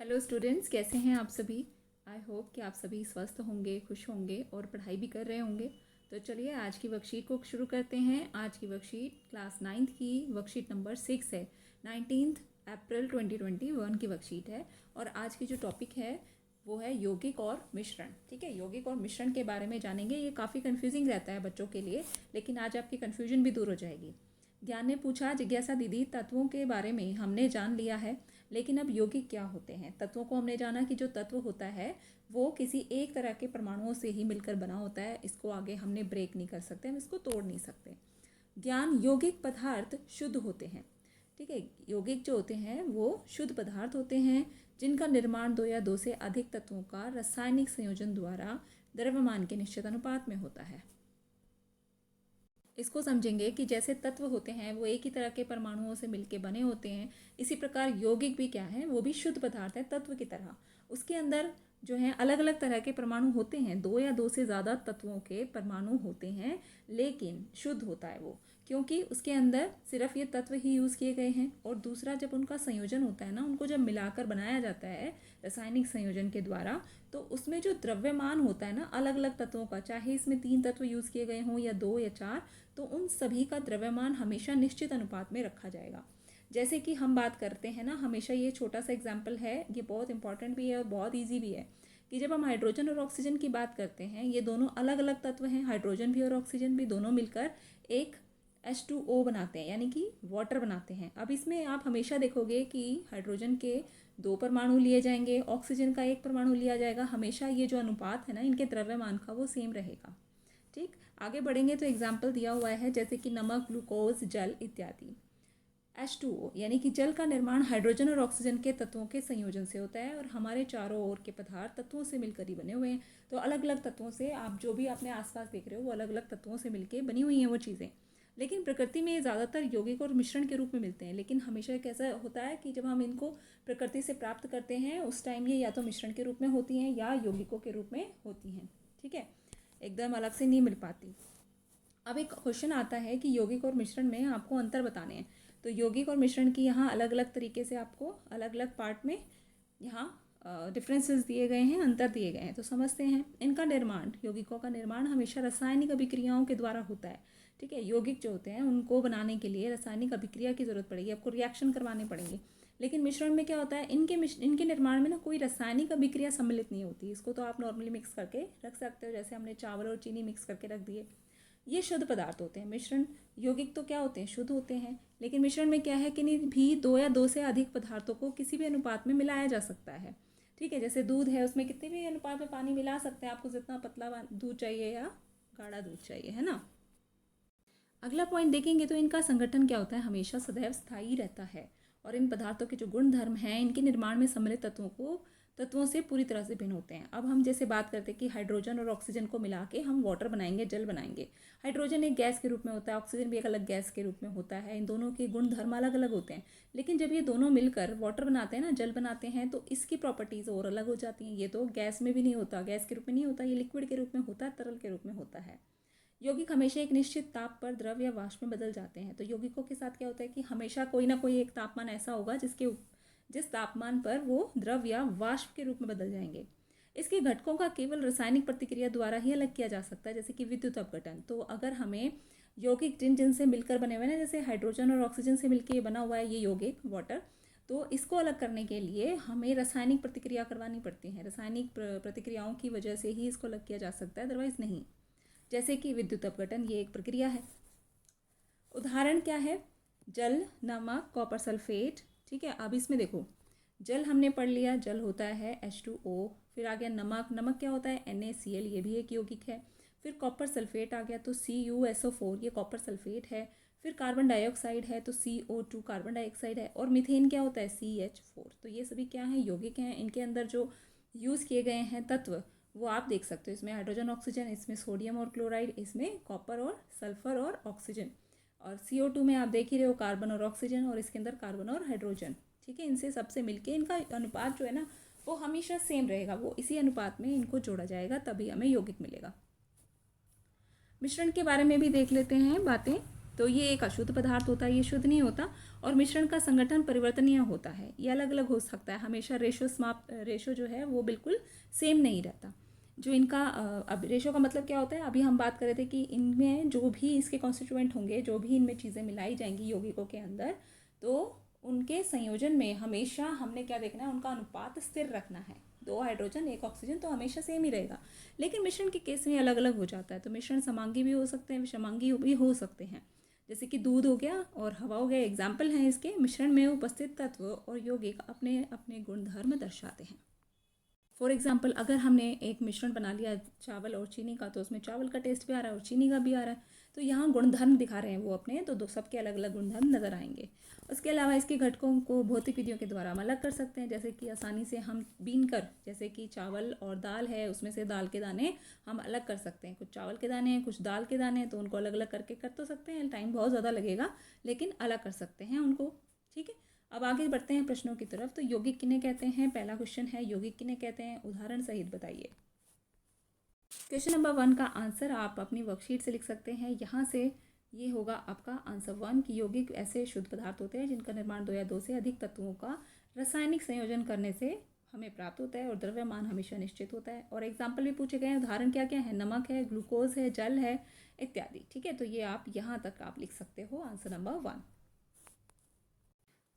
Hello students, कैसे हैं आप सभी। आई होप कि आप सभी स्वस्थ होंगे, खुश होंगे और पढ़ाई भी कर रहे होंगे। तो चलिए आज की वर्कशीट को शुरू करते हैं। आज की वर्कशीट क्लास 9th की वर्कशीट नंबर 6 है। 19 अप्रैल 2021 की वर्कशीट है और आज की जो टॉपिक है वो है यौगिक और मिश्रण। ठीक है, यौगिक और मिश्रण के बारे में जानेंगे। ये काफ़ी कन्फ्यूजिंग रहता है बच्चों के लिए, लेकिन आज आपकी कन्फ्यूजन भी दूर हो जाएगी। ज्ञान ने पूछा, जिज्ञासा दीदी, तत्वों के बारे में हमने जान लिया है, लेकिन अब यौगिक क्या होते हैं। तत्वों को हमने जाना कि जो तत्व होता है वो किसी एक तरह के परमाणुओं से ही मिलकर बना होता है। इसको आगे हमने ब्रेक नहीं कर सकते, हम इसको तोड़ नहीं सकते। ज्ञान, यौगिक पदार्थ शुद्ध होते हैं। ठीक है, यौगिक जो होते हैं वो शुद्ध पदार्थ होते हैं जिनका निर्माण दो या दो से अधिक तत्वों का रासायनिक संयोजन द्वारा द्रव्यमान के निश्चित अनुपात में होता है। इसको समझेंगे कि जैसे तत्व होते हैं वो एक ही तरह के परमाणुओं से मिलके बने होते हैं, इसी प्रकार यौगिक भी क्या है, वो भी शुद्ध पदार्थ है तत्व की तरह। उसके अंदर जो है अलग अलग तरह के परमाणु होते हैं, दो या दो से ज़्यादा तत्वों के परमाणु होते हैं, लेकिन शुद्ध होता है वो, क्योंकि उसके अंदर सिर्फ ये तत्व ही यूज़ किए गए हैं। और दूसरा, जब उनका संयोजन होता है ना, उनको जब मिलाकर बनाया जाता है रासायनिक संयोजन के द्वारा, तो उसमें जो द्रव्यमान होता है ना अलग अलग तत्वों का, चाहे इसमें 3 तत्व यूज़ किए गए हों या 2 या 4, तो उन सभी का द्रव्यमान हमेशा निश्चित अनुपात में रखा जाएगा। जैसे कि हम बात करते हैं ना, हमेशा ये छोटा सा एग्जाम्पल है, ये बहुत इंपॉर्टेंट भी है और बहुत ईजी भी है, कि जब हम हाइड्रोजन और ऑक्सीजन की बात करते हैं, ये दोनों अलग अलग तत्व हैं, हाइड्रोजन भी और ऑक्सीजन भी, दोनों मिलकर एक H2O बनाते हैं, यानी कि वाटर बनाते हैं। अब इसमें आप हमेशा देखोगे कि हाइड्रोजन के 2 परमाणु लिए जाएंगे, ऑक्सीजन का 1 परमाणु लिया जाएगा। हमेशा ये जो अनुपात है ना इनके द्रव्यमान का, वो सेम रहेगा। ठीक, आगे बढ़ेंगे तो एग्जाम्पल दिया हुआ है जैसे कि नमक, ग्लूकोज, जल इत्यादि। H2O यानी कि जल का निर्माण हाइड्रोजन और ऑक्सीजन के तत्वों के संयोजन से होता है, और हमारे चारों ओर के पदार्थ तत्वों से मिलकर ही बने हुए हैं। तो अलग अलग तत्वों से, आप जो भी अपने आसपास देख रहे हो वो अलग अलग तत्वों से मिलकर बनी हुई हैं वो चीज़ें। लेकिन प्रकृति में ये ज़्यादातर यौगिक और मिश्रण के रूप में मिलते हैं, लेकिन हमेशा कैसा होता है कि जब हम इनको प्रकृति से प्राप्त करते हैं उस टाइम ये या तो मिश्रण के रूप में होती हैं या यौगिकों के रूप में होती हैं। ठीक है, एकदम अलग से नहीं मिल पाती। अब एक क्वेश्चन आता है कि यौगिक और मिश्रण में आपको अंतर बताने हैं। तो यौगिक और मिश्रण की यहाँ अलग अलग तरीके से आपको अलग अलग पार्ट में यहाँ डिफरेंसेस दिए गए हैं, अंतर दिए गए हैं। तो समझते हैं। इनका निर्माण, यौगिकों का निर्माण हमेशा रासायनिक अभिक्रियाओं के द्वारा होता है। ठीक है, यौगिक जो होते हैं उनको बनाने के लिए रासायनिक अभिक्रिया की ज़रूरत पड़ेगी, आपको रिएक्शन करवाने पड़ेंगे। लेकिन मिश्रण में क्या होता है, इनके निर्माण में ना कोई रासायनिक अभिक्रिया सम्मिलित नहीं होती। इसको तो आप नॉर्मली मिक्स करके रख सकते हो, जैसे हमने चावल और चीनी मिक्स करके रख दिए। ये शुद्ध पदार्थ होते हैं मिश्रण। यौगिक तो क्या होते हैं, शुद्ध होते हैं। लेकिन मिश्रण में क्या है कि नहीं भी दो या दो से अधिक पदार्थों को किसी भी अनुपात में मिलाया जा सकता है। ठीक है, जैसे दूध है, उसमें कितने भी अनुपात में पानी मिला सकते हैं, आपको जितना पतला दूध चाहिए या गाढ़ा दूध चाहिए, है ना। अगला पॉइंट देखेंगे तो इनका संगठन क्या होता है, हमेशा सदैव स्थायी रहता है। और इन पदार्थों के जो गुण धर्म हैं, इनके निर्माण में सम्मिलित तत्वों से पूरी तरह से भिन्न होते हैं। अब हम जैसे बात करते हैं कि हाइड्रोजन और ऑक्सीजन को मिला के हम वाटर बनाएंगे, जल बनाएंगे। हाइड्रोजन एक गैस के रूप में होता है, ऑक्सीजन भी एक अलग गैस के रूप में होता है। इन दोनों के गुण धर्म अलग अलग होते हैं, लेकिन जब ये दोनों मिलकर वाटर बनाते हैं ना, जल बनाते हैं, तो इसकी प्रॉपर्टीज़ और अलग हो जाती हैं। ये तो गैस में भी नहीं होता, गैस के रूप में नहीं होता, ये लिक्विड के रूप में होता है, तरल के रूप में होता है। यौगिक हमेशा एक निश्चित ताप पर द्रव या वाष्प में बदल जाते हैं। तो यौगिकों के साथ क्या होता है कि हमेशा कोई ना कोई एक तापमान ऐसा होगा जिस तापमान पर वो द्रव या वाष्प के रूप में बदल जाएंगे। इसके घटकों का केवल रासायनिक प्रतिक्रिया द्वारा ही अलग किया जा सकता है, जैसे कि विद्युत अपघटन। तो अगर हमें यौगिक जिन से मिलकर बने हुए ना, जैसे हाइड्रोजन और ऑक्सीजन से मिलकर बना हुआ है ये यौगिक वाटर, तो इसको अलग करने के लिए हमें रासायनिक प्रतिक्रिया करवानी पड़ती है। रासायनिक प्रतिक्रियाओं की वजह से ही इसको अलग किया जा सकता है, अदरवाइज नहीं। जैसे कि विद्युत अपघटन, ये एक प्रक्रिया है। उदाहरण क्या है, जल, नमक, कॉपर सल्फेट। ठीक है, अब इसमें देखो, जल हमने पढ़ लिया, जल होता है H2O। फिर आ गया नमक, नमक क्या होता है NaCl, ये भी एक यौगिक है। फिर कॉपर सल्फेट आ गया, तो CuSO4, ये कॉपर सल्फेट है। फिर कार्बन डाइऑक्साइड है, तो CO2 कार्बन डाइऑक्साइड है। और मीथेन क्या होता है, CH4। तो ये सभी क्या हैं, यौगिक हैं। इनके अंदर जो यूज़ किए गए हैं तत्व वो आप देख सकते हो, इसमें हाइड्रोजन ऑक्सीजन, इसमें सोडियम और क्लोराइड, इसमें कॉपर और सल्फर और ऑक्सीजन। और CO2 में आप देख ही रहे हो कार्बन और ऑक्सीजन, और इसके अंदर कार्बन और हाइड्रोजन। ठीक है, इनसे सबसे मिलके इनका अनुपात जो है ना वो हमेशा सेम रहेगा, वो इसी अनुपात में इनको जोड़ा जाएगा, तभी हमें यौगिक मिलेगा। मिश्रण के बारे में भी देख लेते हैं बातें। तो ये एक अशुद्ध पदार्थ होता है, ये शुद्ध नहीं होता। और मिश्रण का संगठन परिवर्तनीय होता है, ये अलग अलग हो सकता है, हमेशा रेशो जो है वो बिल्कुल सेम नहीं रहता। जो इनका अब रेशो का मतलब क्या होता है, अभी हम बात कर रहे थे कि इनमें जो भी इसके कॉन्स्टिट्यूएंट होंगे, जो भी इनमें चीज़ें मिलाई जाएंगी यौगिकों के अंदर, तो उनके संयोजन में हमेशा हमने क्या देखना है, उनका अनुपात स्थिर रखना है। 2 हाइड्रोजन 1 ऑक्सीजन तो हमेशा सेम ही रहेगा। लेकिन मिश्रण के केस में अलग अलग हो जाता है, तो मिश्रण समांगी भी हो सकते हैं, विषमांगी भी हो सकते हैं। जैसे कि दूध हो गया और हवा हो गया, एग्जाम्पल हैं इसके। मिश्रण में उपस्थित तत्व और यौगिक अपने अपने गुणधर्म दर्शाते हैं। फॉर एग्जाम्पल, अगर हमने एक मिश्रण बना लिया चावल और चीनी का, तो उसमें चावल का टेस्ट भी आ रहा है और चीनी का भी आ रहा है, तो यहाँ गुणधर्म दिखा रहे हैं वो अपने, तो दो सबके अलग अलग गुणधर्म नज़र आएंगे। उसके अलावा इसके घटकों को भौतिक विधियों के द्वारा हम अलग कर सकते हैं, जैसे कि आसानी से हम बीन कर, जैसे कि चावल और दाल है, उसमें से दाल के दाने हम अलग कर सकते हैं। कुछ चावल के दाने हैं, कुछ दाल के दाने हैं, तो उनको अलग अलग करके कर तो सकते हैं, टाइम बहुत ज़्यादा लगेगा, लेकिन अलग कर सकते हैं उनको। ठीक है, अब आगे बढ़ते हैं प्रश्नों की तरफ। तो यौगिक किन्हें कहते हैं, पहला क्वेश्चन है यौगिक किन्हें कहते हैं, उदाहरण सहित बताइए। क्वेश्चन नंबर 1 का आंसर आप अपनी वर्कशीट से लिख सकते हैं। यहाँ से ये होगा आपका आंसर 1 कि यौगिक ऐसे शुद्ध पदार्थ होते हैं जिनका निर्माण 2 या 2 से अधिक तत्वों का रासायनिक संयोजन करने से हमें प्राप्त होता है और द्रव्यमान हमेशा निश्चित होता है। और एग्जाम्पल भी पूछे गए हैं, उदाहरण क्या क्या है, नमक है, ग्लूकोज है, जल है इत्यादि। ठीक है, तो ये आप यहाँ तक आप लिख सकते हो आंसर नंबर 1।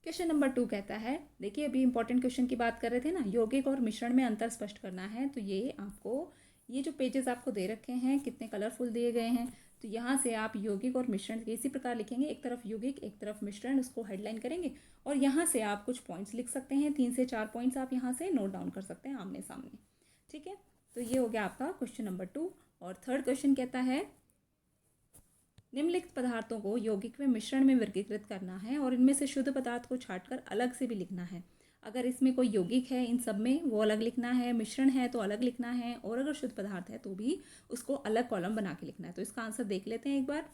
क्वेश्चन नंबर 2 कहता है, देखिए अभी इंपॉर्टेंट क्वेश्चन की बात कर रहे थे ना, यौगिक और मिश्रण में अंतर स्पष्ट करना है। तो ये आपको, ये जो पेजेस आपको दे रखे हैं कितने कलरफुल दिए गए हैं, तो यहाँ से आप यौगिक और मिश्रण इसी प्रकार लिखेंगे, एक तरफ यौगिक एक तरफ मिश्रण, उसको हेडलाइन करेंगे और यहाँ से आप कुछ पॉइंट्स लिख सकते हैं, 3 से 4 पॉइंट्स आप यहाँ से नोट डाउन कर सकते हैं आमने सामने। ठीक है, तो ये हो गया आपका क्वेश्चन नंबर 2। और थर्ड क्वेश्चन कहता है, निम्नलिखित पदार्थों को यौगिक में मिश्रण में वर्गीकृत करना है और इनमें से शुद्ध पदार्थ को छांटकर अलग से भी लिखना है। अगर इसमें कोई यौगिक है इन सब में वो अलग लिखना है, मिश्रण है तो अलग लिखना है, और अगर शुद्ध पदार्थ है तो भी उसको अलग कॉलम बना के लिखना है। तो इसका आंसर देख लेते हैं एक बार,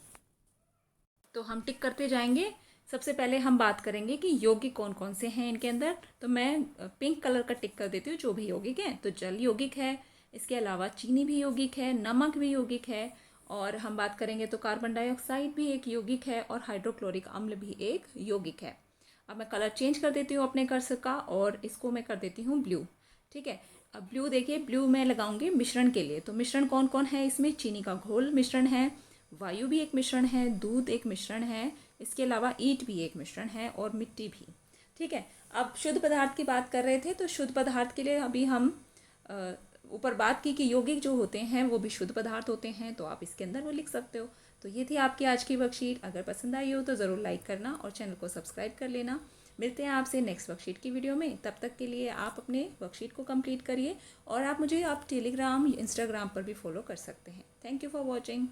तो हम टिक करते जाएंगे। सबसे पहले हम बात करेंगे कि यौगिक कौन कौन से हैं इनके अंदर। तो मैं पिंक कलर का टिक कर देती हूँ जो भी यौगिक है। तो जल यौगिक है, इसके अलावा चीनी भी यौगिक है, नमक भी यौगिक है, और हम बात करेंगे तो कार्बन डाइऑक्साइड भी एक यौगिक है, और हाइड्रोक्लोरिक अम्ल भी एक यौगिक है। अब मैं कलर चेंज कर देती हूँ अपने कर्सर का और इसको मैं कर देती हूँ ब्लू। ठीक है, अब ब्लू देखिए, ब्लू मैं लगाऊंगी मिश्रण के लिए। तो मिश्रण कौन कौन है इसमें, चीनी का घोल मिश्रण है, वायु भी एक मिश्रण है, दूध एक मिश्रण है, इसके अलावा ईंट भी एक मिश्रण है, और मिट्टी भी। ठीक है, अब शुद्ध पदार्थ की बात कर रहे थे, तो शुद्ध पदार्थ के लिए अभी हम ऊपर बात की कि यौगिक जो होते हैं वो भी शुद्ध पदार्थ होते हैं, तो आप इसके अंदर वो लिख सकते हो। तो ये थी आपकी आज की वर्कशीट। अगर पसंद आई हो तो ज़रूर लाइक करना और चैनल को सब्सक्राइब कर लेना। मिलते हैं आपसे नेक्स्ट वर्कशीट की वीडियो में। तब तक के लिए आप अपने वर्कशीट को कंप्लीट करिए, और आप मुझे टेलीग्राम इंस्टाग्राम पर भी फॉलो कर सकते हैं। Thank you for watching.